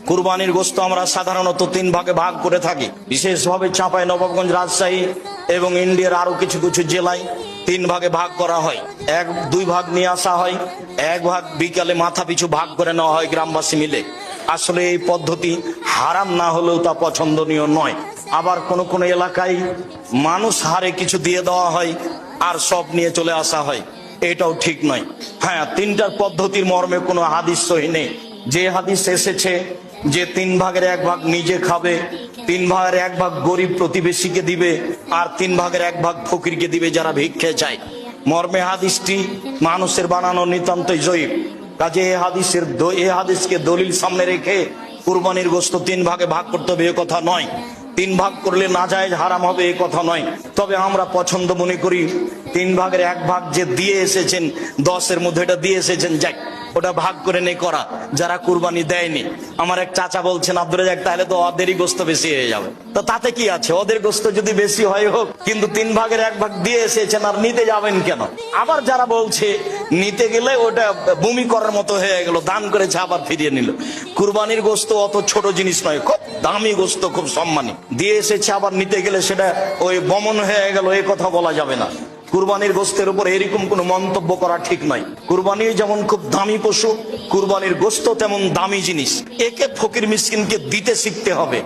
কুরবানির গোশত আমরা সাধারণত 3 ভাগে ভাগ করে থাকি, বিশেষভাবে চাঁপাইনবাবগঞ্জ, রাজশাহী এবং ইন্ডিয়ার আরো কিছু কিছু জেলায় 3 ভাগে ভাগ করা হয়। 2 ভাগ নিয়ে আসা হয়, 1 ভাগ বিকালে মাথা পিছু ভাগ করে নেওয়া হয় গ্রামবাসী মিলে। আসলে এই পদ্ধতি হারাম না হলেও তা পছন্দনীয় নয়। আবার কোন কোন এলাকায় মানুষ হারে কিছু দিয়ে দেওয়া হয় আর সব নিয়ে চলে আসা হয়, এটাও ঠিক নয়। হ্যাঁ, 3টার পদ্ধতির মর্মে কোনো হাদিস সহি নেই। যে হাদিস এসেছে যে 3 ভাগের 1 ভাগ নিজে খাবে, 3 ভাগের 1 ভাগ গরিব প্রতিবেশীকে দিবে, আর 3 ভাগের 1 ভাগ ফকিরকে দিবে যারা ভিক্ষে চায়, মর্মে হাদিসটি মানুষের বানানো নিতান্তই জয়ীফ। কাজে এই হাদিসকে দলিল সামনে রেখে কুরবানির গোশত 3 ভাগে ভাগ করতে হবে এ কথা নয়। 3 ভাগ করলে নাজায়েজ হারাম হবে এ কথা নয়। তবে আমরা পছন্দ মনে করি 3 ভাগের 1 ভাগ যে দিয়ে এসেছেন, 10-এর মধ্যে এটা দিয়ে এসেছেন, যাই ওটা ভাগ করে নেই করা যারা কুরবানি দেয়নি। আমার এক চাচা বলছেন, আব্দুল রাজ্জাক তাহলে তো ওদেরই গোশত বেশি হয়ে যাবে। তো তাতে কি আছে, ওদের গোশত যদি বেশি হয় হোক, কিন্তু 3 ভাগের 1 ভাগ দিয়ে এসেছেন আর নিতে যাবেন কেন? আবার যারা বলছে নিতে গেলে ওটা বমি করার মতো হয়ে গেল, দান করেছে আবার ফিরিয়ে নিল। কুরবানির গোশত অত ছোট জিনিস নয়, খুব দামি গোশত, খুব সম্মানী, দিয়ে এসেছে আবার নিতে গেলে সেটা ওই বমন হয়ে গেল, এই কথা বলা যাবে না। কুরবানির গোশতের উপর এরকম কোন মন্তব্য করা ঠিক নয়। কুরবানি যেমন খুব দামি পশু, কুরবানির গোশত তেমন দামি জিনিস। একে ফকির মিসকিনকে দিতে শিখতে হবে।